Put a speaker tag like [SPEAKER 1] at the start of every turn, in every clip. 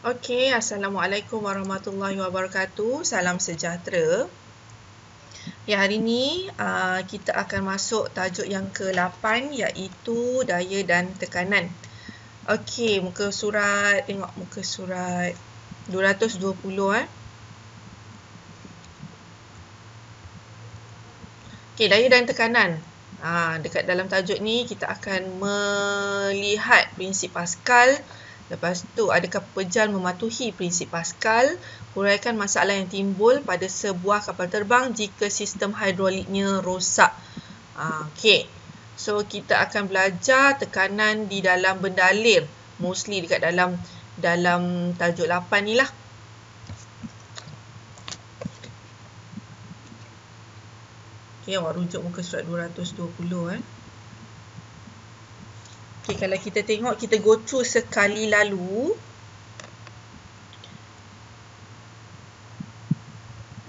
[SPEAKER 1] Okey, Assalamualaikum warahmatullahi wabarakatuh. Salam sejahtera. Ya, hari ini kita akan masuk tajuk yang ke-8 iaitu daya dan tekanan. Okey, muka surat, tengok muka surat 220 Okey, daya dan tekanan. Dekat dalam tajuk ni kita akan melihat prinsip Pascal. Lepas tu, adakah pekerjaan mematuhi prinsip Pascal? Huraikan masalah yang timbul pada sebuah kapal terbang jika sistem hidroliknya rosak. Okey. So, kita akan belajar tekanan di dalam bendalir. Mostly dekat dalam tajuk 8 ni lah. Okey, awak rujuk muka surat 220 Okey, kalau kita tengok, kita go through sekali lalu.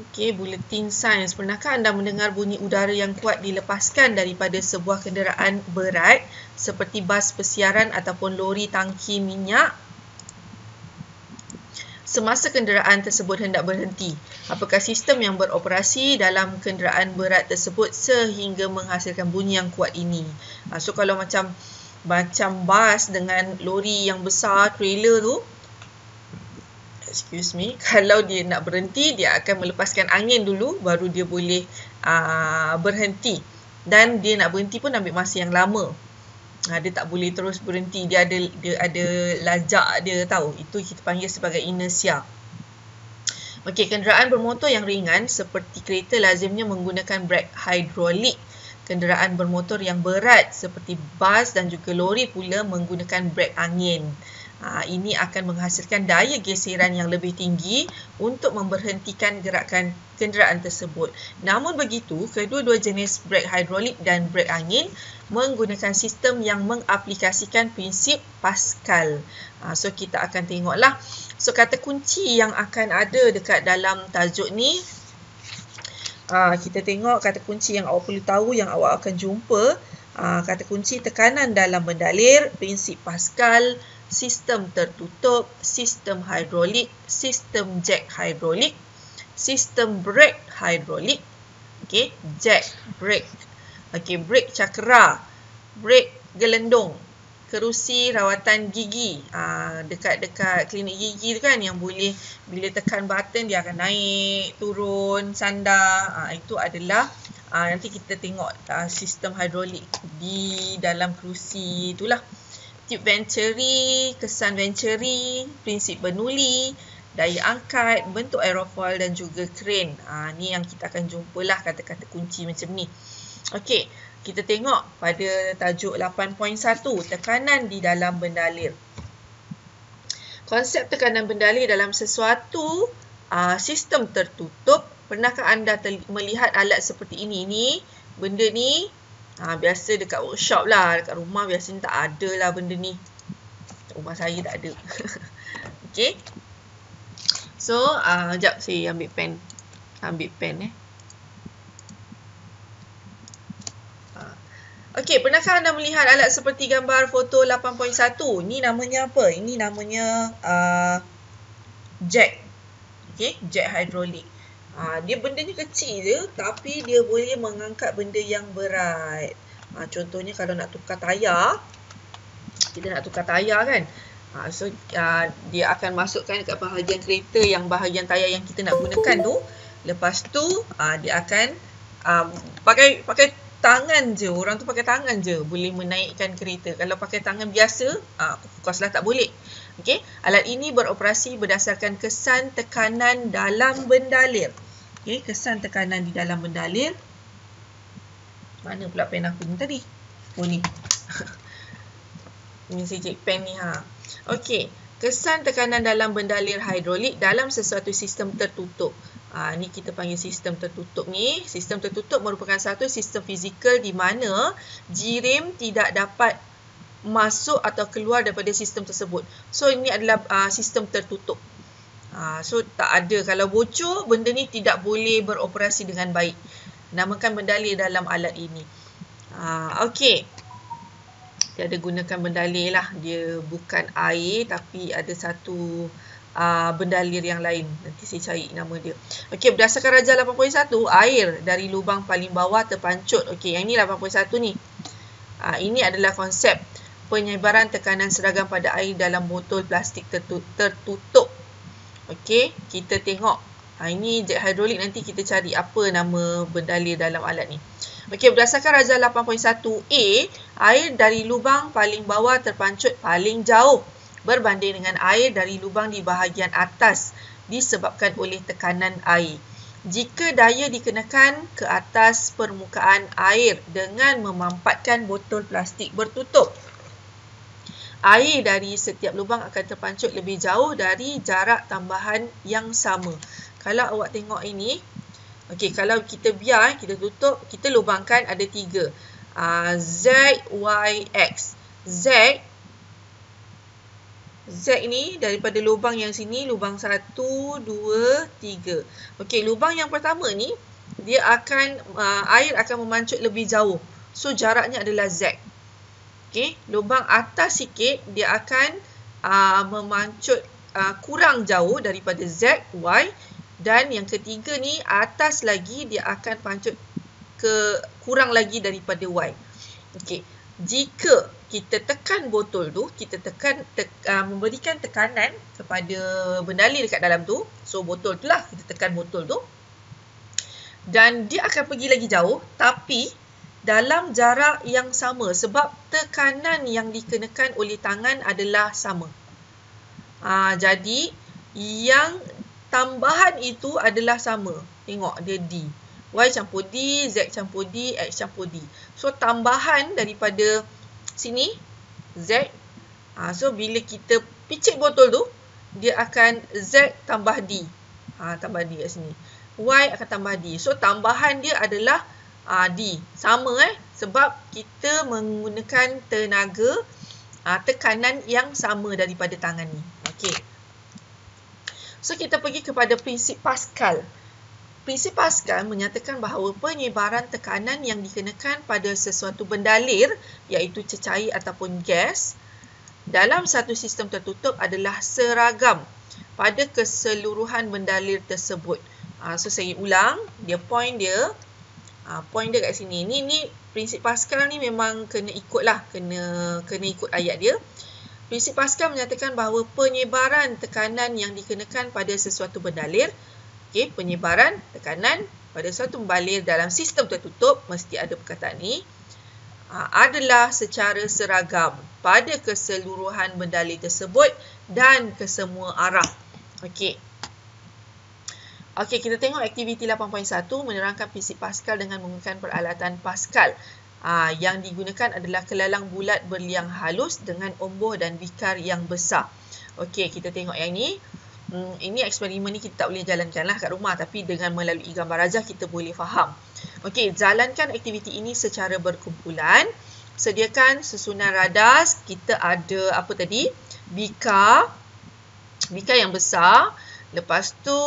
[SPEAKER 1] Okey, buletin sains. Pernahkah anda mendengar bunyi udara yang kuat dilepaskan daripada sebuah kenderaan berat seperti bas pesiaran ataupun lori tangki minyak semasa kenderaan tersebut hendak berhenti? Apakah sistem yang beroperasi dalam kenderaan berat tersebut sehingga menghasilkan bunyi yang kuat ini? So, kalau macam bas dengan lori yang besar, trailer tu, kalau dia nak berhenti, dia akan melepaskan angin dulu, baru dia boleh berhenti. Dan dia nak berhenti pun ambil masa yang lama. Dia tak boleh terus berhenti. Dia ada lajak dia, tahu. Itu kita panggil sebagai inersia. Okey, kenderaan bermotor yang ringan seperti kereta lazimnya menggunakan brek hidrolik. Kenderaan bermotor yang berat seperti bas dan juga lori pula menggunakan brek angin. Ini akan menghasilkan daya geseran yang lebih tinggi untuk memberhentikan gerakan kenderaan tersebut. Namun begitu, kedua-dua jenis brek hidrolik dan brek angin menggunakan sistem yang mengaplikasikan prinsip Pascal. So, kita akan tengoklah. So, kata kunci yang akan ada dekat dalam tajuk ni, kita tengok kata kunci yang awak perlu tahu, yang awak akan jumpa. Kata kunci tekanan dalam bendalir, prinsip Pascal, sistem tertutup, sistem hidrolik, sistem jack hidrolik, sistem brake hidrolik, okey, jack, brake, okey, brake cakera, brake gelendung, kerusi rawatan gigi, dekat klinik gigi tu kan, yang boleh bila tekan button dia akan naik, turun, sandar. Itu adalah nanti kita tengok sistem hidrolik di dalam kerusi itulah. Tube venturi, kesan venturi, prinsip Bernoulli, daya angkat, bentuk aerofol dan juga crane. Ni yang kita akan jumpalah kata-kata kunci macam ni. Okey, kita tengok pada tajuk 8.1, tekanan di dalam bendalir. Konsep tekanan bendalir dalam sesuatu sistem tertutup. Pernahkah anda melihat alat seperti ini? Ini benda ni biasa dekat workshop lah, dekat rumah biasanya tak ada lah benda ni. Rumah saya tak ada. Okey. So, sekejap saya ambil pen. Okey, pernahkah anda melihat alat seperti gambar foto 8.1? Ni namanya apa? Ini namanya jack. Okey, jack hidrolik. Dia bendanya kecil je, tapi dia boleh mengangkat benda yang berat. Contohnya kalau nak tukar tayar, kita nak tukar tayar kan. So, dia akan masukkan dekat bahagian kereta yang bahagian tayar yang kita nak gunakan tu. Lepas tu, dia akan pakai tangan je. Orang tu pakai tangan je boleh menaikkan kereta. Kalau pakai tangan biasa, of course lah tak boleh. Okey, alat ini beroperasi berdasarkan kesan tekanan dalam bendalir. Okey, kesan tekanan di dalam bendalir. Mana pula pen aku ni tadi? Oh ni. Ini saya pen ni Okey, kesan tekanan dalam bendalir hidrolik dalam sesuatu sistem tertutup. Ni kita panggil sistem tertutup ni. Sistem tertutup merupakan satu sistem fizikal di mana jirim tidak dapat masuk atau keluar daripada sistem tersebut. So, ini adalah sistem tertutup. So, tak ada. Kalau bocor, benda ni tidak boleh beroperasi dengan baik. Namakan bendalir dalam alat ini. Okey. Dia ada gunakan bendalir lah. Dia bukan air, tapi ada satu bendalir yang lain. Nanti saya cari nama dia. Okey, berdasarkan Rajah 8.1, air dari lubang paling bawah terpancut. Okey, yang ni 8.1 ni. Ini adalah konsep penyebaran tekanan seragam pada air dalam botol plastik tertutup. Okey, kita tengok. Ini jet hidrolik, nanti kita cari apa nama bendalir dalam alat ni. Okey, berdasarkan Rajah 8.1A, air dari lubang paling bawah terpancut paling jauh berbanding dengan air dari lubang di bahagian atas disebabkan oleh tekanan air. Jika daya dikenakan ke atas permukaan air dengan memampatkan botol plastik bertutup, air dari setiap lubang akan terpancut lebih jauh dari jarak tambahan yang sama. Kalau awak tengok ini, okey, kalau kita biar, kita tutup, kita lubangkan ada 3. Z, Y, X. Z ni daripada lubang yang sini, lubang 1, 2, 3. Okey, lubang yang pertama ni, dia akan, air akan memancut lebih jauh. So, jaraknya adalah Z. Okey, lubang atas sikit, dia akan memancut kurang jauh daripada Z, Y. Dan yang ketiga ni, atas lagi, dia akan pancut kurang lagi daripada Y. Okey, jika kita tekan botol tu, kita memberikan tekanan kepada bendalir dekat dalam tu. So, botol tu lah, kita tekan botol tu. Dan dia akan pergi lagi jauh, tapi dalam jarak yang sama. Sebab tekanan yang dikenakan oleh tangan adalah sama. Jadi, yang tambahan itu adalah sama. Tengok, dia D. Y campur D, Z campur D, X campur D. So, tambahan daripada sini, Z. So, bila kita picit botol tu, dia akan Z tambah D. Tambah D kat sini. Y akan tambah D. So, tambahan dia adalah D. Sama sebab kita menggunakan tenaga tekanan yang sama daripada tangan ni. Okey. So, kita pergi kepada prinsip Pascal. Prinsip Pascal menyatakan bahawa penyebaran tekanan yang dikenakan pada sesuatu bendalir, iaitu cecair ataupun gas, dalam satu sistem tertutup adalah seragam pada keseluruhan bendalir tersebut. So, saya ulang. Point dia kat sini. Ni prinsip Pascal ni memang kena ikut lah. Kena ikut ayat dia. Prinsip Pascal menyatakan bahawa penyebaran tekanan yang dikenakan pada sesuatu bendalir, penyebaran tekanan pada sesuatu bendalir dalam sistem tertutup, mesti ada perkataan ni, adalah secara seragam pada keseluruhan bendalir tersebut dan ke semua arah. Okey, kita tengok aktiviti 8.1 menerangkan prinsip Pascal dengan menggunakan peralatan Pascal. Yang digunakan adalah kelalang bulat berliang halus dengan omboh dan bikar yang besar. Okey, kita tengok yang ni. Ini eksperimen ni kita tak boleh jalankan lah kat rumah, tapi dengan melalui gambar rajah kita boleh faham. Okey, jalankan aktiviti ini secara berkumpulan. Sediakan susunan radas. Kita ada apa tadi? Bikar yang besar. Lepas tu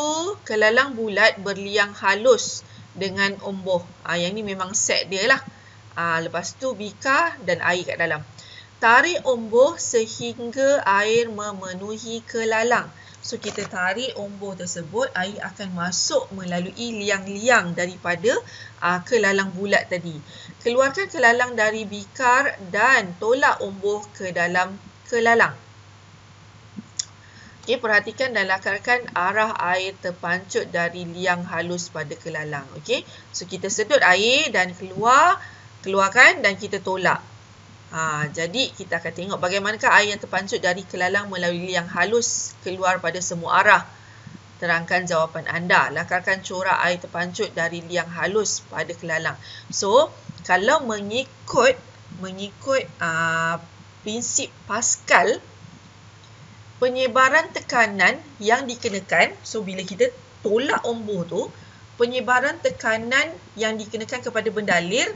[SPEAKER 1] kelalang bulat berliang halus dengan omboh. Yang ni memang set dia lah. Lepas tu bikar dan air kat dalam. Tarik omboh sehingga air memenuhi kelalang. So, kita tarik omboh tersebut, air akan masuk melalui liang-liang daripada kelalang bulat tadi. Keluarkan kelalang dari bikar dan tolak omboh ke dalam kelalang. Okey, perhatikan dan lakarkan arah air terpancut dari liang halus pada kelalang. Okey, so kita sedut air dan keluarkan dan kita tolak. Jadi kita akan tengok bagaimanakah air yang terpancut dari kelalang melalui liang halus keluar pada semua arah. Terangkan jawapan anda. Lakarkan corak air terpancut dari liang halus pada kelalang. So, kalau mengikut prinsip Pascal, penyebaran tekanan yang dikenakan, so bila kita tolak omboh tu, penyebaran tekanan yang dikenakan kepada bendalir,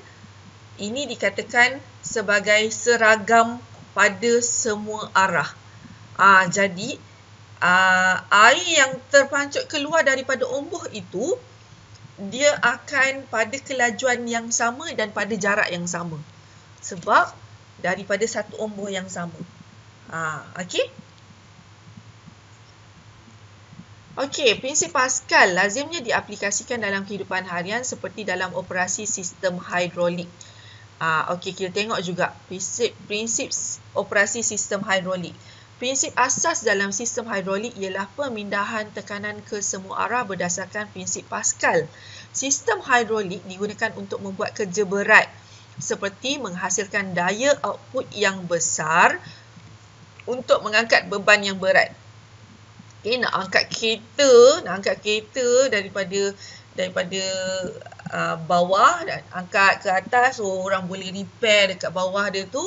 [SPEAKER 1] ini dikatakan sebagai seragam pada semua arah. Jadi, air yang terpancut keluar daripada omboh itu, dia akan pada kelajuan yang sama dan pada jarak yang sama. Sebab daripada satu omboh yang sama. Okey? Okey, prinsip Pascal lazimnya diaplikasikan dalam kehidupan harian seperti dalam operasi sistem hidrolik. Okey, kita tengok juga prinsip operasi sistem hidrolik. Prinsip asas dalam sistem hidrolik ialah pemindahan tekanan ke semua arah berdasarkan prinsip Pascal. Sistem hidrolik digunakan untuk membuat kerja berat seperti menghasilkan daya output yang besar untuk mengangkat beban yang berat. Okay, nak angkat kereta daripada bawah dan angkat ke atas, so orang boleh repair dekat bawah dia tu,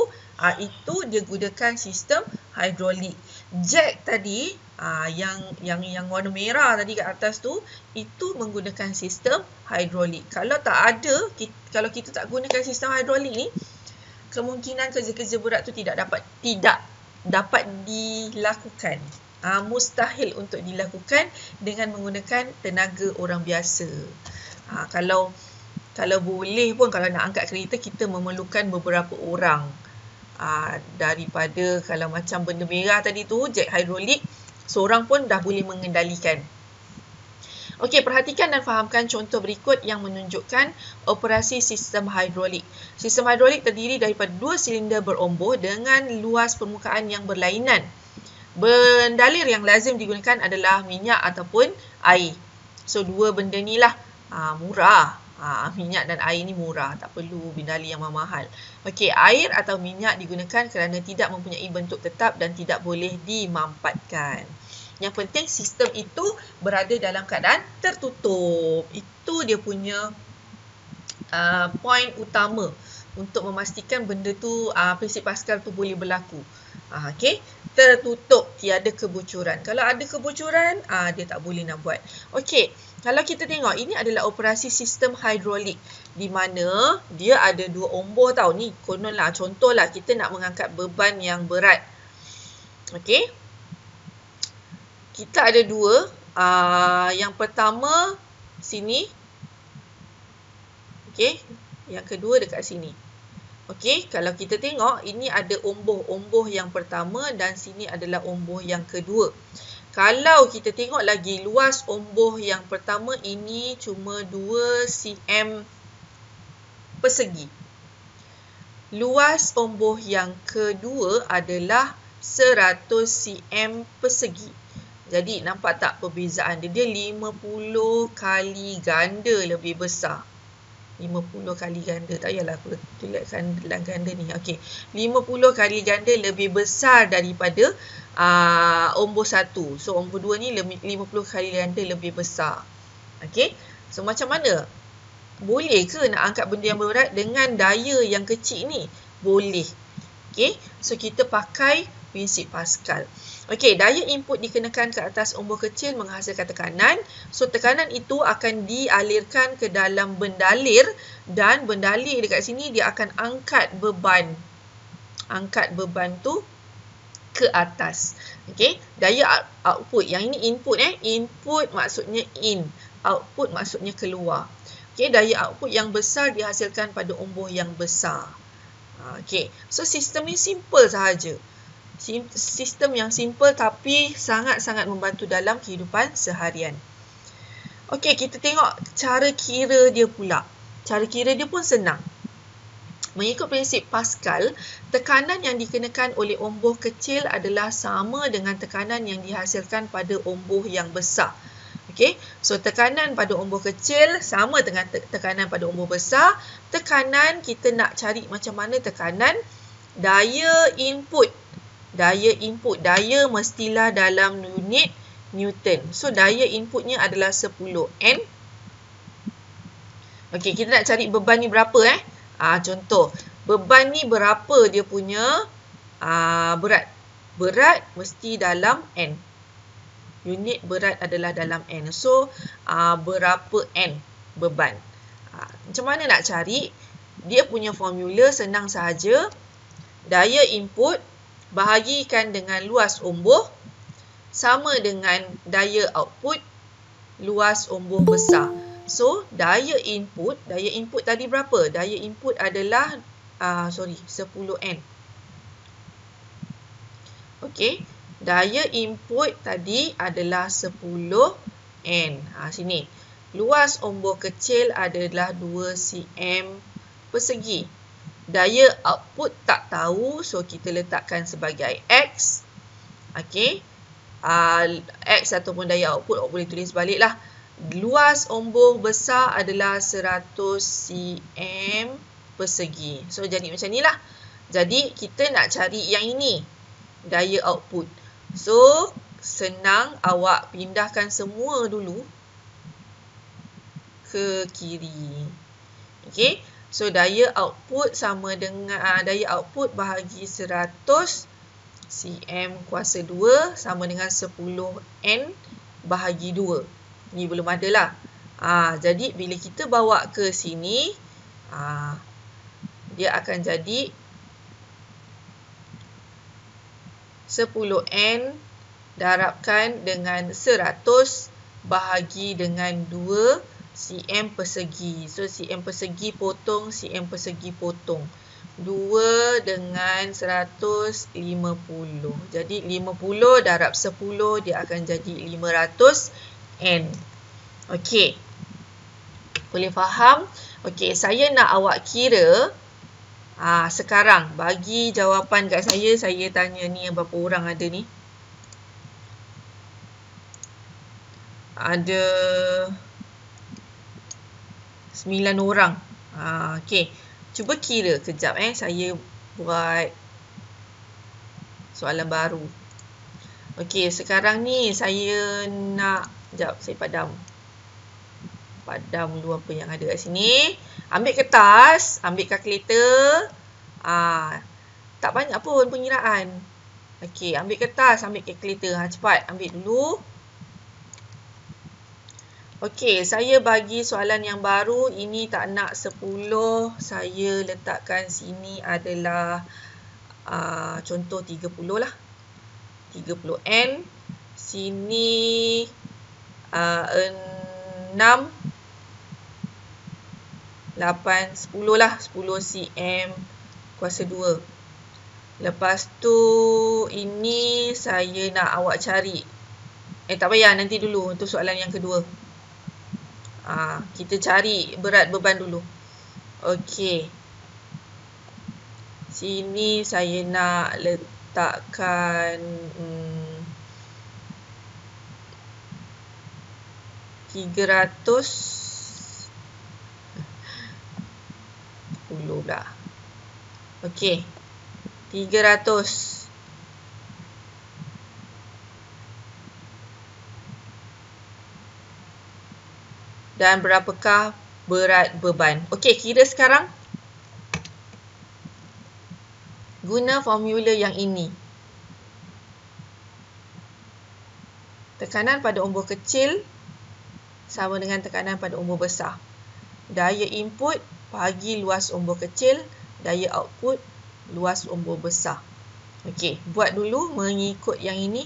[SPEAKER 1] itu dia gunakan sistem hidrolik. Jack tadi yang warna merah tadi kat atas tu, itu menggunakan sistem hidrolik. Kalau kalau kita tak gunakan sistem hidrolik ni, kemungkinan kerja-kerja berat tu tidak dapat dilakukan. Mustahil untuk dilakukan dengan menggunakan tenaga orang biasa. Kalau boleh pun, kalau nak angkat kereta, kita memerlukan beberapa orang. Daripada kalau macam benda merah tadi tu, jack hidrolik, seorang pun dah boleh mengendalikan. Okey, perhatikan dan fahamkan contoh berikut yang menunjukkan operasi sistem hidrolik. Sistem hidrolik terdiri daripada 2 silinder beromboh dengan luas permukaan yang berlainan. Bendalir yang lazim digunakan adalah minyak ataupun air. So, dua benda ni lah murah. Minyak dan air ni murah. Tak perlu bendalir yang mahal. Okey, air atau minyak digunakan kerana tidak mempunyai bentuk tetap dan tidak boleh dimampatkan. Yang penting sistem itu berada dalam keadaan tertutup. Itu dia punya poin utama untuk memastikan benda tu, prinsip Pascal tu boleh berlaku. Okey, tertutup, tiada kebocoran. Kalau ada kebocoran, dia tak boleh nak buat. Okey, kalau kita tengok, ini adalah operasi sistem hidrolik di mana dia ada 2 omboh tau. Ni kononlah, contohlah kita nak mengangkat beban yang berat. Okey, kita ada 2. Yang pertama sini. Okey, yang kedua dekat sini. Okey, kalau kita tengok, ini ada omboh yang pertama dan sini adalah omboh yang kedua. Kalau kita tengok lagi, luas omboh yang pertama ini cuma 2 cm persegi. Luas omboh yang kedua adalah 100 cm persegi. Jadi, nampak tak perbezaan dia? Dia 50 kali ganda lebih besar. 50 kali ganda. Tak payahlah aku tuliskan dalam ganda ni. Okey, 50 kali ganda lebih besar daripada omboh 1. So, omboh 2 ni 50 kali ganda lebih besar. Okey, so macam mana? Boleh ke nak angkat benda yang berat dengan daya yang kecil ni? Boleh. Okey, so kita pakai prinsip Pascal. Okey, daya input dikenakan ke atas omboh kecil menghasilkan tekanan. So, tekanan itu akan dialirkan ke dalam bendalir dan bendalir dekat sini dia akan angkat beban. Angkat beban tu ke atas. Okey, daya output. Yang ini input Input maksudnya in, output maksudnya keluar. Okey, daya output yang besar dihasilkan pada omboh yang besar. Okey, so sistem ni simple sahaja. Sistem yang simple tapi sangat-sangat membantu dalam kehidupan seharian. Okey, kita tengok cara kira dia pula. Cara kira dia pun senang. Mengikut prinsip Pascal, tekanan yang dikenakan oleh omboh kecil adalah sama dengan tekanan yang dihasilkan pada omboh yang besar. Okey, so tekanan pada omboh kecil sama dengan tekanan pada omboh besar. Tekanan kita nak cari macam mana tekanan daya input. Daya mestilah dalam unit Newton. So, daya inputnya adalah 10 N. Okey, kita nak cari beban ni berapa contoh, beban ni berapa dia punya berat. Berat mesti dalam N. Unit berat adalah dalam N. So, berapa N beban. Macam mana nak cari? Dia punya formula senang sahaja. Daya input bahagikan dengan luas omboh sama dengan daya output luas omboh besar. So, daya input tadi berapa? Daya input adalah 10 N. Okey, Daya input tadi adalah 10N. Sini. Luas ombor kecil adalah 2 cm persegi. Daya output tak tahu, so kita letakkan sebagai X. Okey. X ataupun daya output boleh tulis balik lah. Luas ombor besar adalah 100 cm persegi. So, jadi macam ni lah. Jadi, kita nak cari yang ini. Daya output. So, senang awak pindahkan semua dulu ke kiri. Okey. So, daya output sama dengan daya output bahagi 100 cm kuasa 2 sama dengan 10N bahagi 2. Ni belum ada lah. Jadi, bila kita bawa ke sini, dia akan jadi 10N darabkan dengan 100 bahagi dengan 2 cm persegi. So, cm persegi potong, cm persegi potong. 2 dengan 150. Jadi, 50 darab 10, dia akan jadi 500N. Okey. Boleh faham? Okey, saya nak awak kira. Sekarang, bagi jawapan kat saya tanya ni berapa orang ada ni? Ada 9 orang. Okey. Cuba kira kejap saya buat soalan baru. Okey, sekarang ni saya nak, sekejap saya padam dulu apa yang ada kat sini. Ambil kertas, ambil kalkulator. Tak banyak pun pengiraan. Okey, ambil kertas, ambil kalkulator. Cepat ambil dulu. Okey, saya bagi soalan yang baru. Ini tak nak 10. Saya letakkan sini adalah contoh 30 lah. 30N. Sini 6, 8, 10 lah. 10 cm kuasa 2. Lepas tu, ini saya nak awak cari. Tak payah, nanti dulu. Untuk soalan yang kedua. Kita cari berat beban dulu. Okey. Sini saya nak letakkan 300 10 pula. Okey. 300. Dan berapakah berat beban? Okey, kira sekarang. Guna formula yang ini. Tekanan pada ombor kecil sama dengan tekanan pada ombor besar. Daya input bagi luas ombor kecil, daya output luas ombor besar. Okey, buat dulu mengikut yang ini.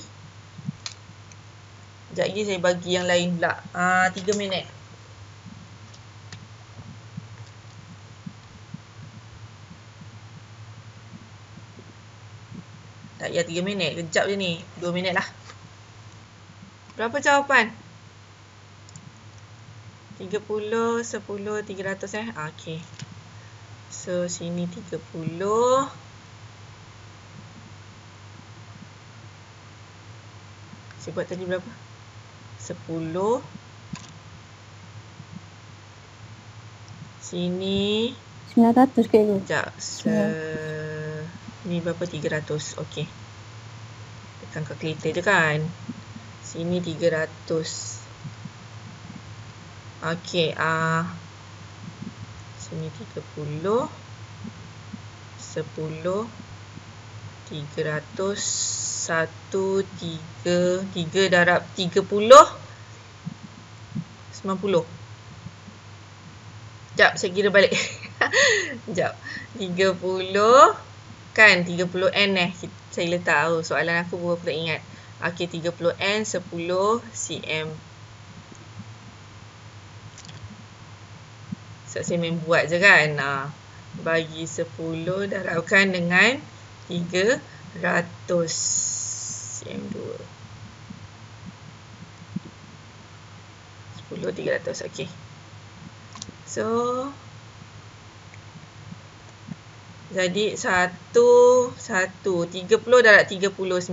[SPEAKER 1] Sekejap lagi saya bagi yang lain pula. 3 minit. Tak payah 3 minit. Kejap je ni. 2 minit lah. Berapa jawapan? 30, 10, 300 Okey. So, sini 30. Saya buat tadi berapa? 10. Sini
[SPEAKER 2] 900 ke tu?
[SPEAKER 1] Sekejap. Ni berapa? 300. Okey. Tekan kalkulator je kan. Sini 300. Okey. Sini 30. 10. 300. 1, 3 darab 30. 90. Sekejap, saya kira balik. Sekejap. 30. Kan 30N saya letak. Soalan aku pun aku tak ingat. Okey, 30N 10 cm. Saya main buat je kan. Bagi 10 darabkan dengan 300 cm2 10,300. Okey. So jadi 30 darab 30,900.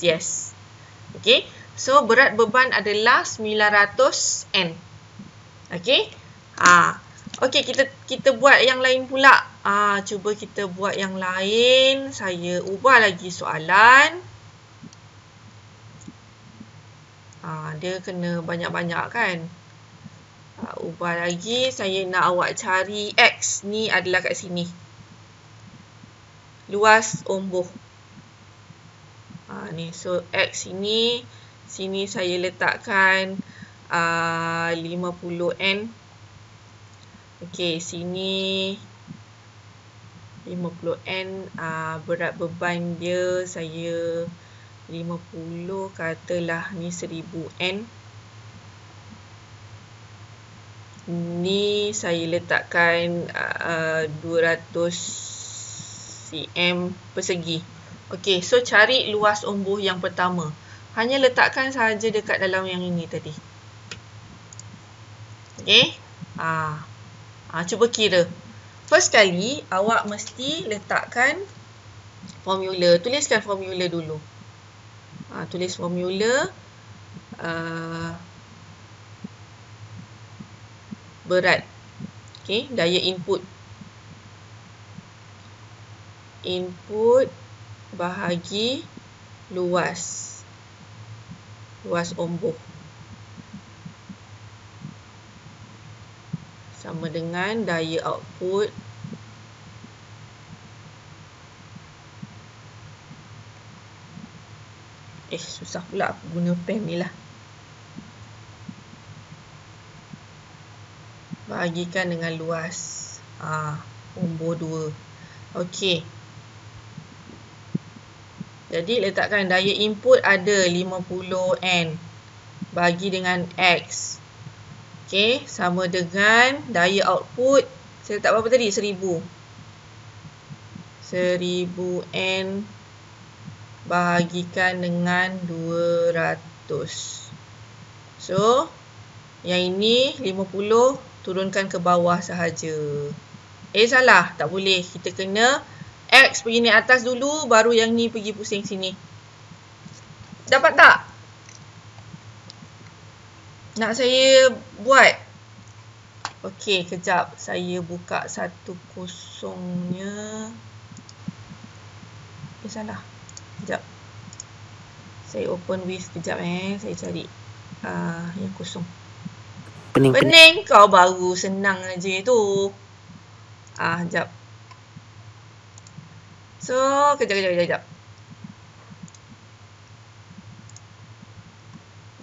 [SPEAKER 1] Yes. Okey. So berat beban adalah 900 N. Okey. Okey, kita buat yang lain pula. Cuba kita buat yang lain. Saya ubah lagi soalan. Dia kena banyak-banyak kan. Ubah lagi. Saya nak awak cari X. Ni adalah kat sini. Luas omboh. Ni. So, X ini. Sini saya letakkan 50 N. Okey, sini 50 N. Berat beban dia saya 50, katalah ni 1000 N. Ni saya letakkan 200 cm persegi. Okey, so cari luas omboh yang pertama. Hanya letakkan sahaja dekat dalam yang ini tadi. Okey. Cuba kira. First kali, awak mesti letakkan formula. Tuliskan formula dulu. Tulis formula. Berat. Okey, daya input. Input bahagi luas. Luas omboh. Sama dengan daya output susah pula aku guna pen ni lah. Bahagikan dengan luas omboh 2. Okey. Jadi letakkan daya input ada 50 N. Bagi dengan X. Okey, sama dengan daya output. Saya letak berapa tadi? 1000. 1000 N bahagikan dengan 200. So, yang ini 50 turunkan ke bawah sahaja. Salah. Tak boleh. Kita kena X pergi naik atas dulu, baru yang ni pergi pusing sini. Dapat tak? Nak saya buat? Okey, kejap. Saya buka satu kosongnya. Salah. Kejap. Saya open with. Kejap saya cari yang kosong. Pening kau baru senang aja tu. Kejap. So, kejap.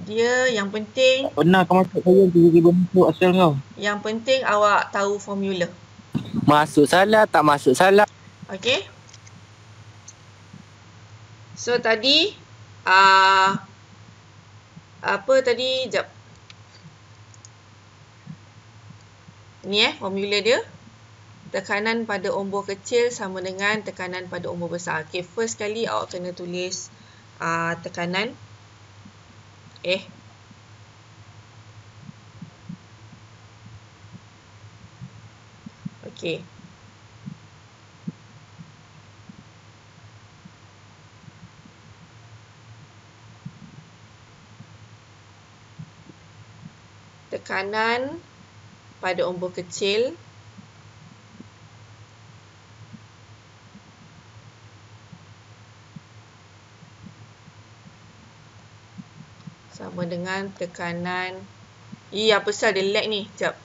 [SPEAKER 1] Dia yang penting.
[SPEAKER 2] Tak pernah kau masuk saya tiba-tiba masuk asal kau.
[SPEAKER 1] Yang penting awak tahu formula.
[SPEAKER 2] Masuk salah, tak masuk salah.
[SPEAKER 1] Okey. So tadi apa tadi? Jap. Ni formula dia. Tekanan pada omboh kecil sama dengan tekanan pada omboh besar. Okey, first kali awak kena tulis tekanan. Okey. Tekanan pada omboh kecil sama dengan tekanan. Apa pasal dia lag ni? Sekejap.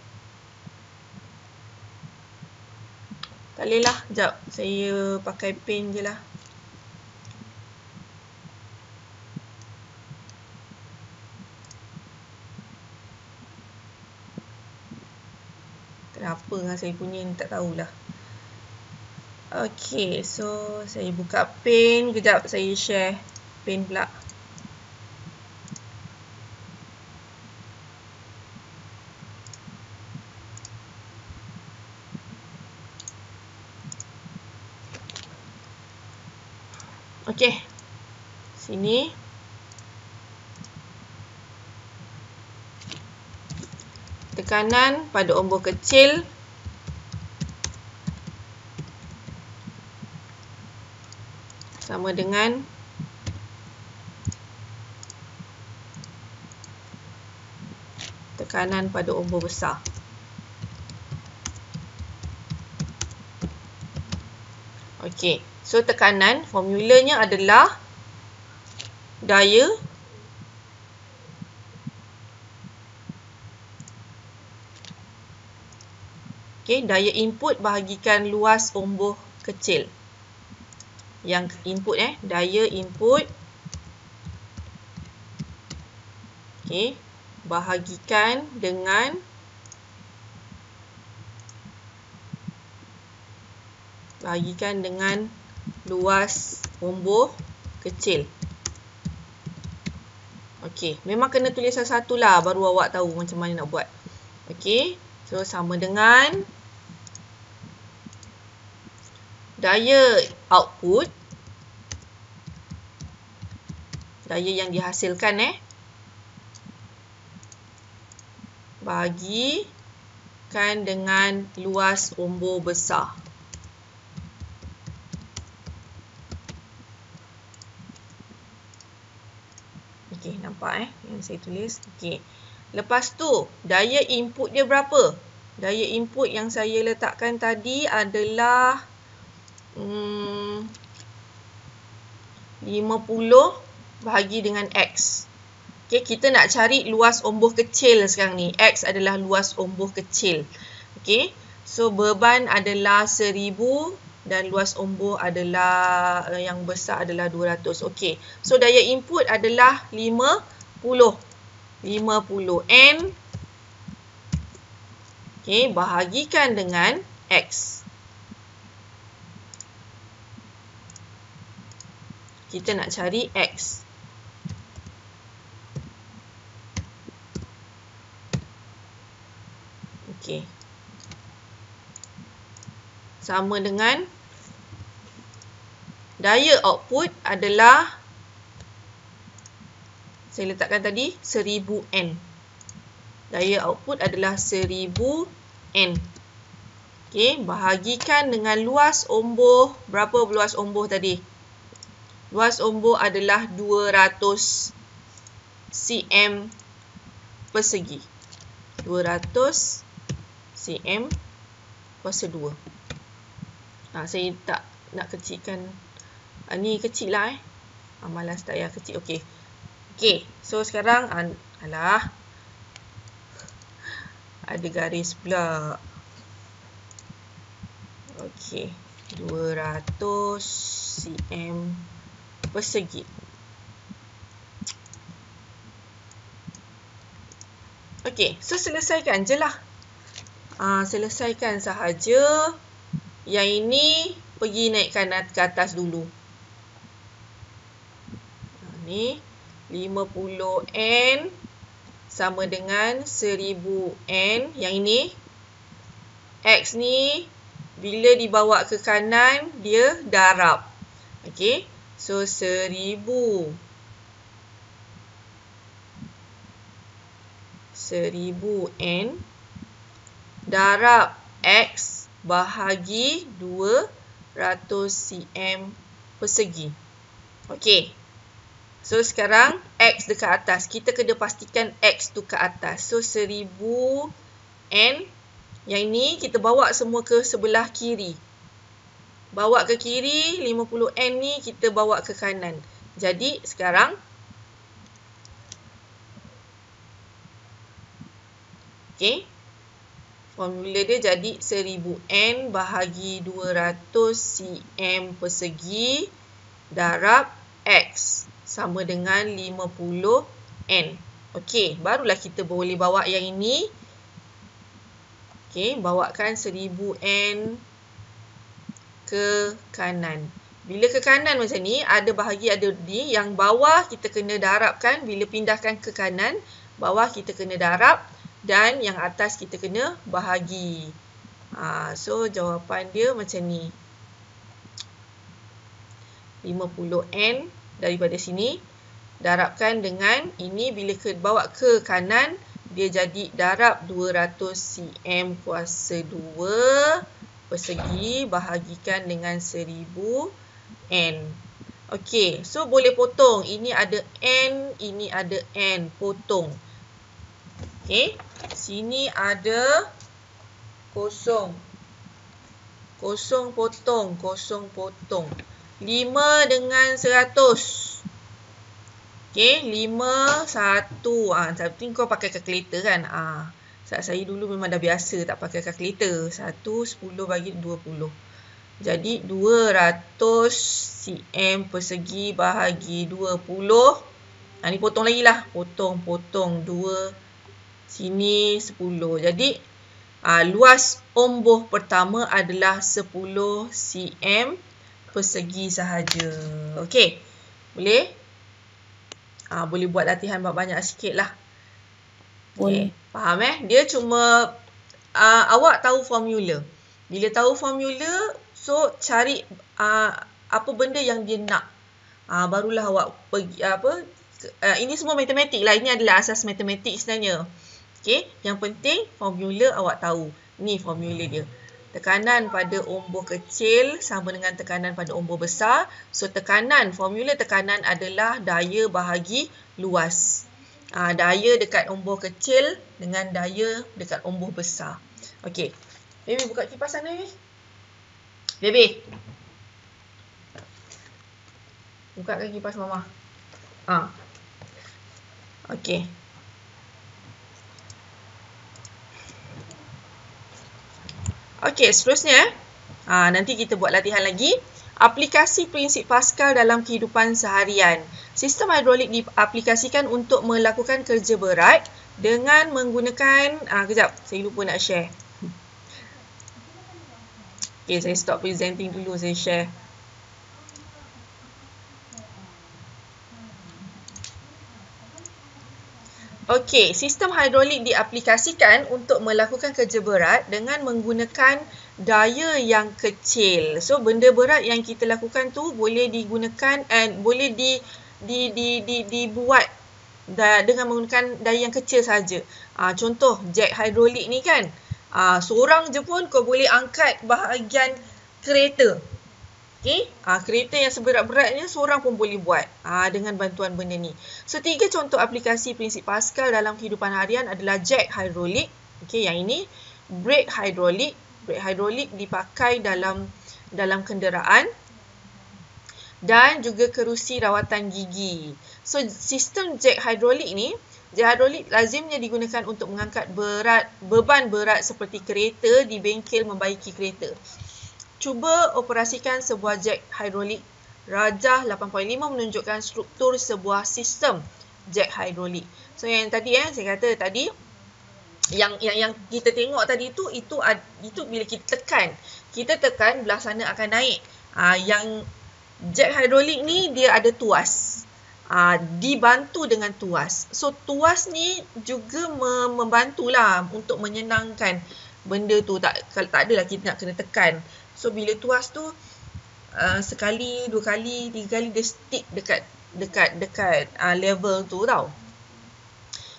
[SPEAKER 1] Tak boleh lah. Sekejap. Saya pakai pen je lah. Kenapa dengan saya punya ni tak tahulah. Okey. So, saya buka pen. Kejap saya share pen pula. Okey. Sini. Tekanan pada ombor kecil sama dengan tekanan pada ombor besar. Okey, so tekanan formulanya adalah daya daya input bahagikan luas ombor kecil. Yang input daya input bahagikan dengan luas ombor kecil. Okey, memang kena tulis satu-satu lah baru awak tahu macam mana nak buat. Okey, so sama dengan daya output, daya yang dihasilkan bahagikan dengan luas ombor besar. Okey, nampak yang saya tulis. Okey. Lepas tu, daya input dia berapa? Daya input yang saya letakkan tadi adalah 50 bahagi dengan X. Okey, kita nak cari luas ombor kecil sekarang ni. X adalah luas ombor kecil. Okey, so beban adalah 1000 dan luas ombor adalah yang besar adalah 200. Okey, so daya input adalah 50. N bahagikan dengan X. Kita nak cari X. Okey. Sama dengan daya output adalah, saya letakkan tadi, 1000 N. Daya output adalah 1000 N. Okey, bahagikan dengan luas ombor. Berapa luas ombor tadi? Luas ombor adalah 200 cm persegi. 200 cm kuasa 2. Saya tak nak kecilkan. Ni kecil lah malas tak payah kecil. Okey. Okey, so sekarang ada garis pula. Okey, 200 cm persegi. Okey, so selesaikan je lah. Selesaikan sahaja. Yang ini pergi naikkan ke atas dulu. Ni 50 N sama dengan 1000 N. Yang ini X ni bila dibawa ke kanan dia darab. Okey, so 1000 N darab X bahagi 200 cm persegi. Okey. So sekarang X dekat atas. Kita kena pastikan X tu ke atas. So 1000 N. Yang ini kita bawa semua ke sebelah kiri. Bawa ke kiri, 50 N ni kita bawa ke kanan. Jadi sekarang formula dia jadi 1000 N bahagi 200 cm persegi darab X sama dengan 50 N. Okey, barulah kita boleh bawa yang ini. Okey, bawakan 1000 N ke kanan. Bila ke kanan macam ni, ada bahagi ada di. Yang bawah kita kena darabkan. Bila pindahkan ke kanan, bawah kita kena darab. Dan yang atas kita kena bahagi. So, jawapan dia macam ni. 50 N daripada sini. Darabkan dengan ini, bila bawa ke kanan, dia jadi darab 200 cm kuasa 2 persegi bahagikan dengan 1000 N. Okey, so boleh potong. Ini ada N, ini ada N. Potong. Okey, sini ada kosong. Kosong potong, kosong potong. 5 dengan 100. Okey, 5, 1. Tapi kau pakai kalkulator kan? Saya dulu memang dah biasa tak pakai kalkulator. 1, 10 bagi 20. Jadi 200 cm persegi bahagi 20. Ni potong lagi lah. Potong 2. Sini 10. Jadi luas omboh pertama adalah 10 cm persegi sahaja. Okey. Boleh? Boleh buat latihan banyak sikit lah. Okay. Faham Dia cuma awak tahu formula. Bila tahu formula, so cari apa benda yang dia nak. Barulah awak pergi ini semua matematik lah. Ini adalah asas matematik sebenarnya. Okey, yang penting formula awak tahu. Ni formula dia. Tekanan pada omboh kecil sama dengan tekanan pada omboh besar. So formula tekanan adalah daya bahagi luas. Daya dekat omboh kecil dengan daya dekat omboh besar. Okey. Baby buka kipas sana, baby. Baby. Bukakan kipas mama. Okey. Okey, seterusnya nanti kita buat latihan lagi. Aplikasi prinsip Pascal dalam kehidupan seharian. Sistem hidrolik diaplikasikan untuk melakukan kerja berat dengan menggunakan kejap, saya lupa nak share. Okey, saya stop presenting dulu, saya share. Okey, sistem hidrolik diaplikasikan untuk melakukan kerja berat dengan menggunakan daya yang kecil. So, benda berat yang kita lakukan tu boleh digunakan boleh dibuat dengan menggunakan daya yang kecil saja. Contoh, jet hidrolik ni kan. Seorang je pun kau boleh angkat bahagian kereta. Okey, kereta yang seberat-beratnya seorang pun boleh buat dengan bantuan benda ni. So, 3 contoh aplikasi prinsip Pascal dalam kehidupan harian adalah jet hidrolik. Okey, yang ini brake hidrolik. Brake hidrolik dipakai dalam kenderaan dan juga kerusi rawatan gigi. So, sistem jet hidrolik ni, jet hidrolik lazimnya digunakan untuk mengangkat beban berat seperti kereta di bengkel membaiki kereta. Cuba operasikan sebuah jet hidrolik. Rajah 8.5 menunjukkan struktur sebuah sistem jet hidrolik. So yang tadi saya kata tadi yang kita tengok tadi itu bila kita tekan belah sana akan naik. Yang jet hidrolik ni dia ada tuas. Dibantu dengan tuas. So tuas ni juga membantulah untuk menyenangkan benda tu. Tak adalah kita nak kena tekan. So bila tuas tu sekali, 2 kali, 3 kali dia stick dekat level tu tau.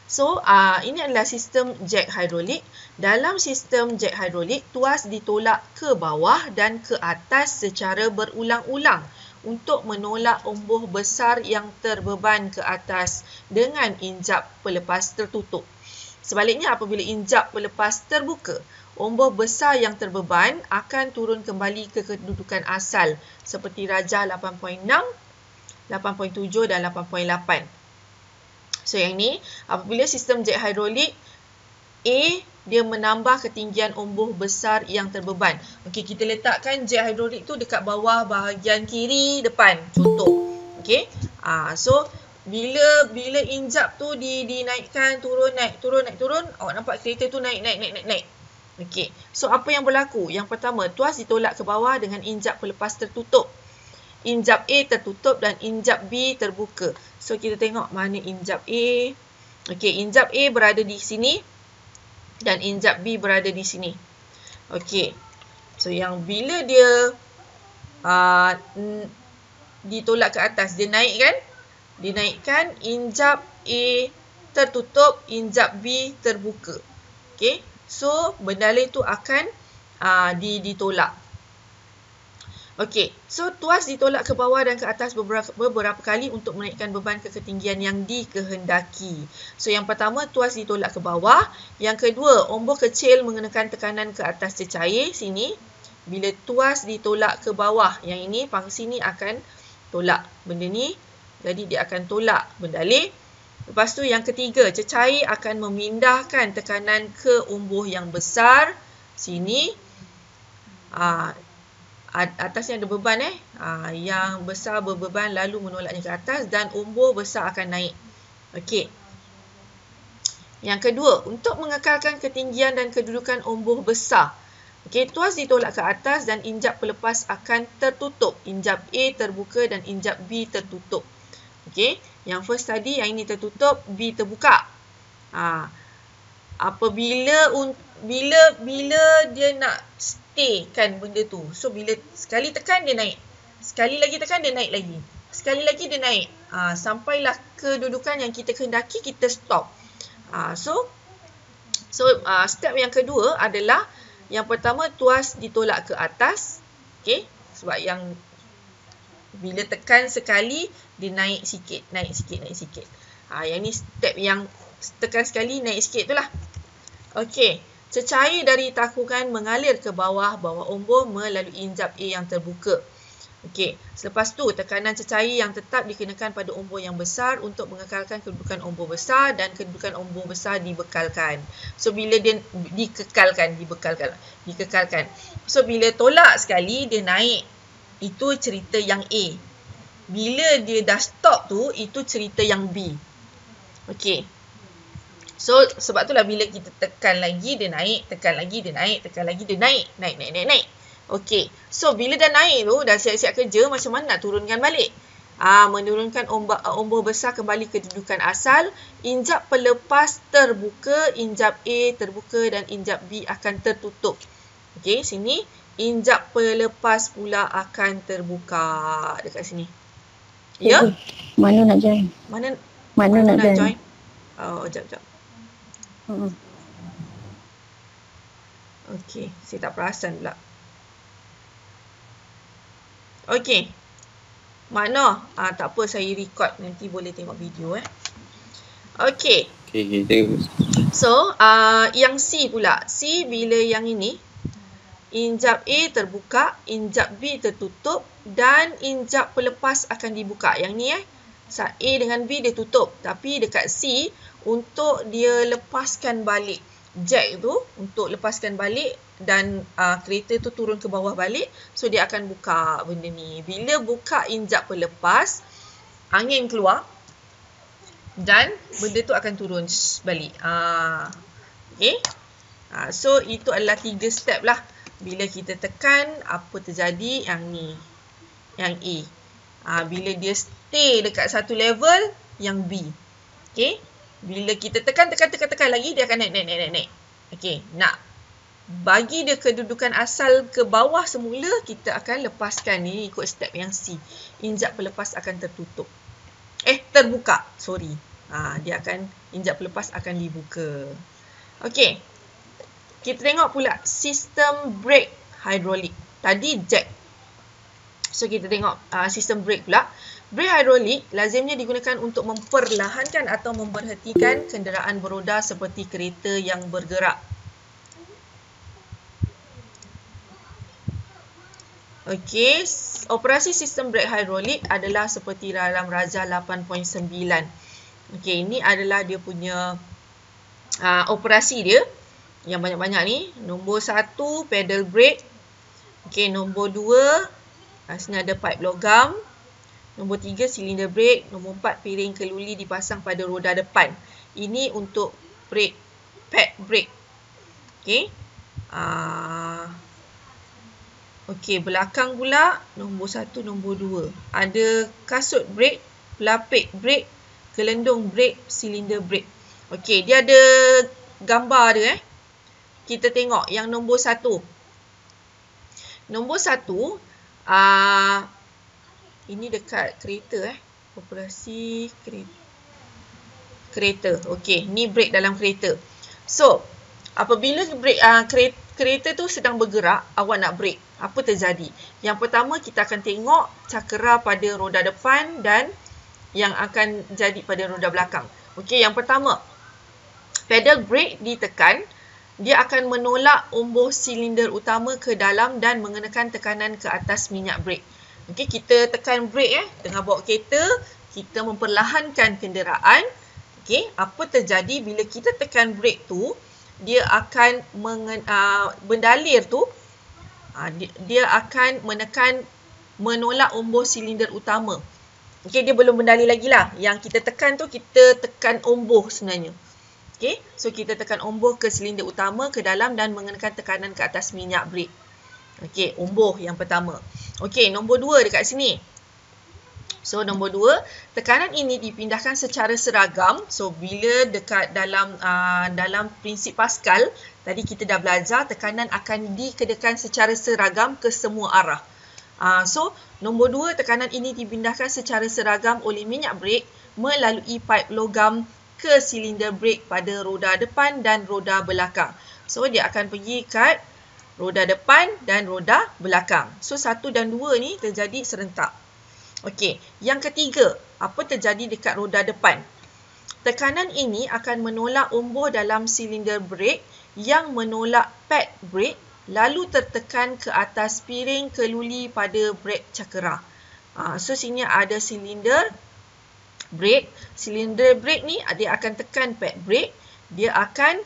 [SPEAKER 1] So ini adalah sistem jet hidrolik. Dalam sistem jet hidrolik, tuas ditolak ke bawah dan ke atas secara berulang-ulang untuk menolak omboh besar yang terbeban ke atas dengan injap pelepas tertutup. Sebaliknya, apabila injap pelepas terbuka, omboh besar yang terbeban akan turun kembali ke kedudukan asal seperti rajah 8.6, 8.7 dan 8.8. So yang ni, apabila sistem jet hidrolik A, dia menambah ketinggian omboh besar yang terbeban. Okey, kita letakkan jet hidrolik tu dekat bawah bahagian kiri depan. Contoh. Okey. So bila injap tu dinaikkan, turun, naik, turun, awak nampak kereta tu naik. Okey. So apa yang berlaku? Yang pertama, tuas ditolak ke bawah dengan injap pelepas tertutup. Injap A tertutup dan injap B terbuka. So kita tengok mana injap A. Okey, injap A berada di sini dan injap B berada di sini. Okey. So yang bila dia ditolak ke atas. Dia naik kan? Dia naikkan, injap A tertutup, injap B terbuka. Okay. So, bendalur tu akan ditolak. Okey, so tuas ditolak ke bawah dan ke atas beberapa kali untuk menaikkan beban ke ketinggian yang dikehendaki. So yang pertama, tuas ditolak ke bawah. Yang kedua, ombor kecil mengenakan tekanan ke atas cecair sini. Bila tuas ditolak ke bawah, yang ini fungsi ni akan tolak benda ni. Jadi dia akan tolak bendalur. Lepas tu yang ketiga, cecair akan memindahkan tekanan ke ombor yang besar sini. Atasnya ada beban yang besar berbeban lalu menolaknya ke atas dan ombor besar akan naik. Okey. Yang kedua, untuk mengekalkan ketinggian dan kedudukan ombor besar. Okey, tuas ditolak ke atas dan injap pelepas akan tertutup. Injap A terbuka dan injap B tertutup. Okey, yang first tadi yang ini tertutup, B terbuka. Apabila bila dia nak stay kan benda tu. So bila sekali tekan dia naik. Sekali lagi tekan dia naik lagi. Sekali lagi dia naik. Sampailah kedudukan yang kita kehendaki, kita stop. So step yang kedua adalah yang pertama, tuas ditolak ke atas. Okey, sebab yang bila tekan sekali dia naik sikit. Yang ni step yang tekan sekali naik sikit tu lah. Okey. Cecair dari takungan mengalir ke bawah ombor melalui injap A yang terbuka. Okey, selepas tu tekanan cecair yang tetap dikenakan pada ombor yang besar untuk mengekalkan kedudukan ombor besar dan kedudukan ombor besar dibekalkan. So bila dia dikekalkan. So bila tolak sekali dia naik. Itu cerita yang A. Bila dia dah stop tu, itu cerita yang B. Okey. So, sebab itulah bila kita tekan lagi, dia naik. Tekan lagi, dia naik. Tekan lagi, dia naik. Naik. Okey. So, bila dah naik tu, dah siap-siap kerja, macam mana nak turunkan balik? Menurunkan ombor besar kembali ke kedudukan asal. Injap pelepas terbuka, injap A terbuka dan injap B akan tertutup. Okey, sini. Injap pelepas pula akan terbuka. Dekat sini. Ya?
[SPEAKER 3] Mana nak join?
[SPEAKER 1] Mana nak join? Oh, jap. Okey, saya tak perasan pula. Okey. Mana? Tak apa, saya record. Nanti boleh tengok video. Okey.
[SPEAKER 2] Okay.
[SPEAKER 1] So, yang C pula. C bila yang ini, injap A terbuka, injap B tertutup dan injap pelepas akan dibuka. Yang ni A dengan B dia tutup. Tapi dekat C, untuk dia lepaskan balik jack tu, untuk lepaskan balik dan kereta tu turun ke bawah balik, so dia akan buka benda ni. Bila buka injap pelepas, angin keluar dan benda tu akan turun balik. Okay. So itu adalah 3 step lah. Bila kita tekan, apa terjadi? Yang ni, yang A. Bila dia stay dekat satu level, yang B. Okay. Bila kita tekan lagi, dia akan naik. Okey, nak bagi dia kedudukan asal ke bawah semula, kita akan lepaskan ni ikut step yang C. Injap pelepas akan tertutup. Terbuka. Sorry. Dia akan, injap pelepas akan dibuka. Okey. Kita tengok pula sistem brake hidrolik. Tadi jack. So kita tengok sistem brake pula. Brake hidrolik lazimnya digunakan untuk memperlahankan atau memberhentikan kenderaan beroda seperti kereta yang bergerak. Okey, operasi sistem brake hidrolik adalah seperti dalam Raja 8.9. Okey, ini adalah dia punya operasi dia yang banyak-banyak ni. Nombor 1, pedal brake. Okey, nombor 2, sini ada pipe logam. Nombor 3, silinder brake. Nombor 4, piring keluli dipasang pada roda depan. Ini untuk brake, pad brake. Okey. Okey, belakang pula nombor 1, nombor 2. Ada kasut brake, pelapik brake, gelendung brake, silinder brake. Okey, dia ada gambar dia. Kita tengok yang nombor 1. Nombor 1, Ini dekat kereta populasi kereta. Okey, ni brake dalam kereta. So, apabila kereta tu sedang bergerak, awak nak brake, apa terjadi? Yang pertama, kita akan tengok cakera pada roda depan dan yang akan jadi pada roda belakang. Okey, yang pertama, pedal brake ditekan, dia akan menolak umbuh silinder utama ke dalam dan mengenakan tekanan ke atas minyak brake. Okey, kita tekan brake tengah bawa kereta, kita memperlahankan kenderaan. Okey, apa terjadi bila kita tekan brake tu, dia akan bendalir tu dia akan menolak umbuh silinder utama. Okey, dia belum bendalir lagi lah. Yang kita tekan tu, kita tekan umbuh sebenarnya. Okey, so kita tekan umbuh ke silinder utama ke dalam dan mengenakan tekanan ke atas minyak brake. Okey, umbuh yang pertama. Okey, nombor 2 dekat sini. So, nombor 2, tekanan ini dipindahkan secara seragam. So, bila dekat dalam prinsip Pascal, tadi kita dah belajar, tekanan akan dikenakan secara seragam ke semua arah. So, nombor 2, tekanan ini dipindahkan secara seragam oleh minyak brake melalui pipe logam ke silinder brake pada roda depan dan roda belakang. So, dia akan pergi kat roda depan dan roda belakang. So, 1 dan 2 ni terjadi serentak. Okey, yang ketiga, apa terjadi dekat roda depan? Tekanan ini akan menolak umbuh dalam silinder brake yang menolak pad brake lalu tertekan ke atas piring keluli pada brake cakera. So, sini ada silinder brake. Silinder brake ni dia akan tekan pad brake. Dia akan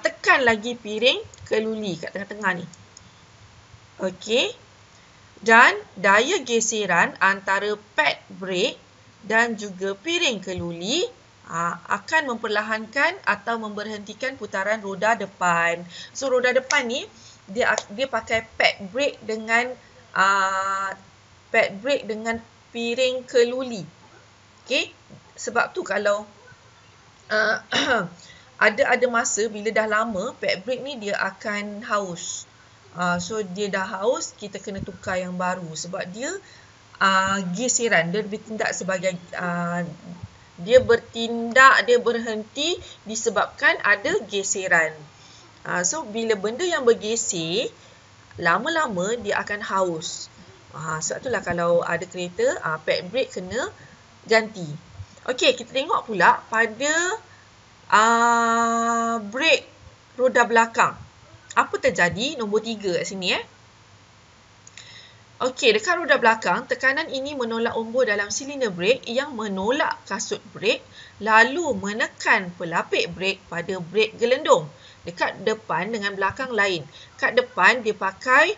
[SPEAKER 1] tekan lagi piring keluli kat tengah-tengah ni. Okey. Dan daya geseran antara pad brake dan juga piring keluli akan memperlahankan atau memberhentikan putaran roda depan. So, roda depan ni dia pakai pad brake dengan piring keluli. Okey, sebab tu kalau ada masa bila dah lama pad brake ni dia akan haus. So, dia dah haus, kita kena tukar yang baru sebab dia geseran, dia bertindak sebagai dia berhenti disebabkan ada geseran. So, bila benda yang bergeser, lama-lama dia akan haus. Sebab itulah kalau ada kereta, pad brake kena ganti. Okey, kita tengok pula pada brake roda belakang. Apa terjadi? Nombor 3 kat sini. Okey, dekat roda belakang, tekanan ini menolak umbuh dalam silinder brake yang menolak kasut brake lalu menekan pelapik brake pada brake gelendong. Dekat depan dengan belakang lain. Kat depan dia pakai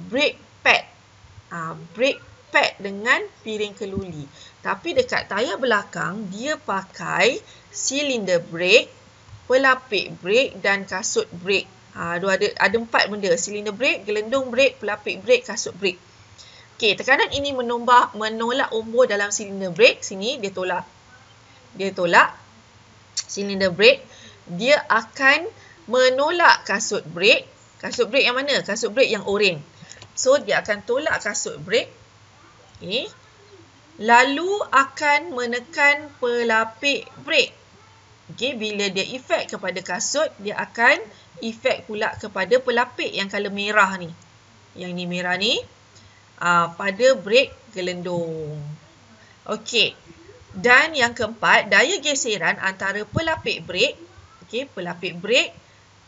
[SPEAKER 1] brake pad. Brake pad dengan piring keluli. Tapi dekat tayar belakang dia pakai silinder brake, pelapik brake dan kasut brake. Ada 4 benda. Silinder brake, gelendong brake, pelapik brake, kasut brake. Okey, tekanan ini menolak umbuh dalam silinder brake. Sini dia tolak. Dia tolak silinder brake. Dia akan menolak kasut brake. Kasut brake yang mana? Kasut brake yang oranye. So, dia akan tolak kasut brake. Okay. Lalu akan menekan pelapik brake. Okay, bila dia efek kepada kasut, dia akan efek pula kepada pelapik yang color merah ni. Yang ni merah ni. Pada brake gelendong. Okey. Dan yang keempat, daya geseran antara pelapik brake. Okey, pelapik brake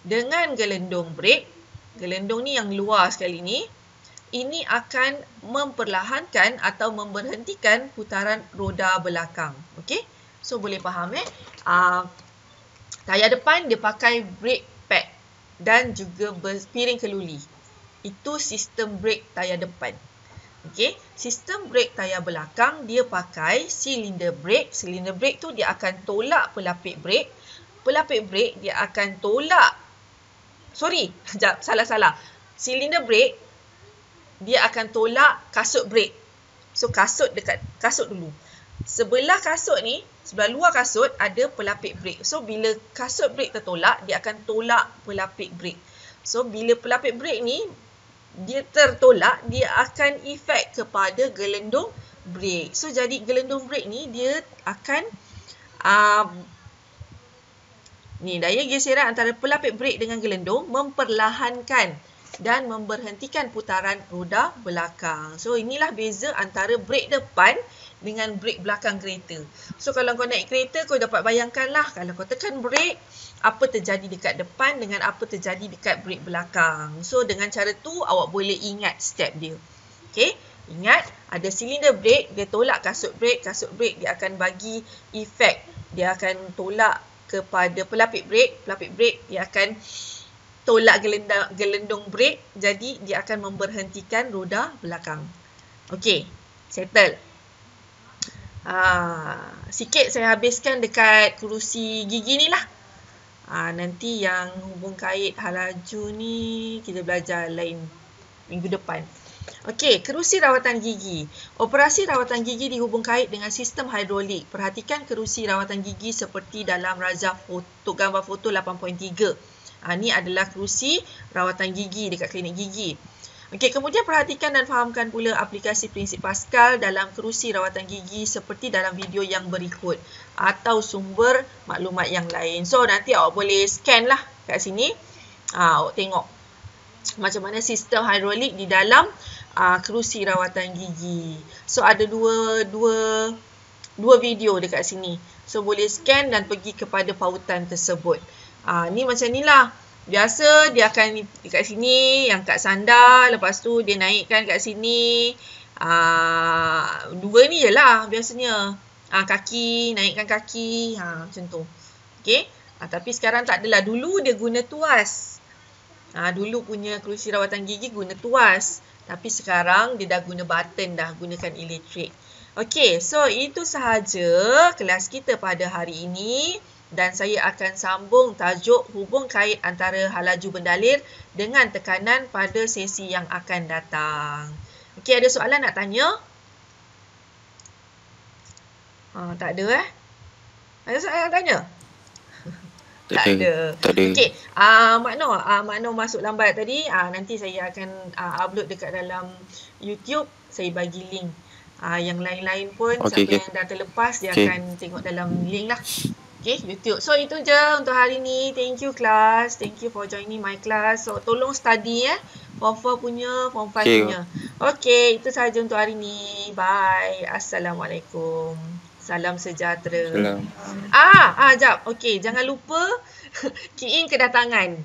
[SPEAKER 1] dengan gelendong brake. Gelendong ni yang luar sekali ni. Ini akan memperlahankan atau memberhentikan putaran roda belakang. Okey. So, boleh faham tayar depan dia pakai brake pad dan juga piring keluli. Itu sistem brake tayar depan. Okey, sistem brake tayar belakang dia pakai silinder brake. Silinder brake tu dia akan tolak pelapik brake. Pelapik brake dia akan tolak salah. Silinder brake dia akan tolak kasut brake. So, kasut dulu. Sebelah kasut ni, sebelah luar kasut ada pelapik brake. So, bila kasut brake tertolak, dia akan tolak pelapik brake. So, bila pelapik brake ni dia tertolak, dia akan efek kepada gelendong brake. So jadi gelendung brake ni dia akan ni daya geseran antara pelapis brake dengan gelendung memperlahankan dan memberhentikan putaran roda belakang. So inilah beza antara brake depan dengan brake belakang kereta. So kalau kau naik kereta, kau dapat bayangkanlah kalau kau tekan brake, apa terjadi dekat depan dengan apa terjadi dekat brake belakang. So dengan cara tu awak boleh ingat step dia. Okay, ingat ada silinder brake, dia tolak kasut brake dia akan bagi efek, dia akan tolak kepada pelapis brake dia akan tolak gelendung brake, jadi dia akan memberhentikan roda belakang. Okey, settle. Sikit saya habiskan dekat kerusi gigi ni lah. Nanti yang hubung kait hal laju ni kita belajar lain minggu depan. Okey, kerusi rawatan gigi. Operasi rawatan gigi dihubung kait dengan sistem hidrolik. Perhatikan kerusi rawatan gigi seperti dalam raja foto, gambar foto 8.3. Ni adalah kerusi rawatan gigi dekat klinik gigi. Okey, kemudian perhatikan dan fahamkan pula aplikasi prinsip Pascal dalam kerusi rawatan gigi seperti dalam video yang berikut atau sumber maklumat yang lain. So, nanti awak boleh scan lah kat sini. Awak tengok macam mana sistem hidrolik di dalam kerusi rawatan gigi. So ada dua video dekat sini. So boleh scan dan pergi kepada pautan tersebut. Ni macam ni lah. Biasa dia akan dekat sini yang kat sandar, lepas tu dia naikkan kat sini. Dua ni je lah biasanya. Kaki, naikkan kaki, macam tu. Okay. Tapi sekarang tak adalah. Dulu dia guna tuas. Dulu punya kerusi rawatan gigi guna tuas. Tapi sekarang dia dah guna button dah. Gunakan elektrik. Okey, so itu sahaja kelas kita pada hari ini. Dan saya akan sambung tajuk hubung kait antara halaju bendalir dengan tekanan pada sesi yang akan datang. Okey, ada soalan nak tanya? Tak ada Ada soalan nak tanya? Tak ada. Okey, Makno masuk lambat tadi. Nanti saya akan upload dekat dalam YouTube. Saya bagi link. Yang lain-lain pun siapa yang dah terlepas dia akan tengok dalam link lah. Okey, YouTube. So itu je untuk hari ni. Thank you class. Thank you for joining my class. So tolong study Form 4 punya, Form 5 punya. Okey, itu sahaja untuk hari ni. Bye. Assalamualaikum. Salam sejahtera.
[SPEAKER 2] Salam.
[SPEAKER 1] Jap. Okey, jangan lupa key in kedatangan.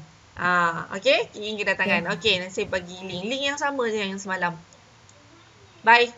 [SPEAKER 1] Okey, key in kedatangan. Okey, nanti saya bagi link yang sama je yang semalam. Bye.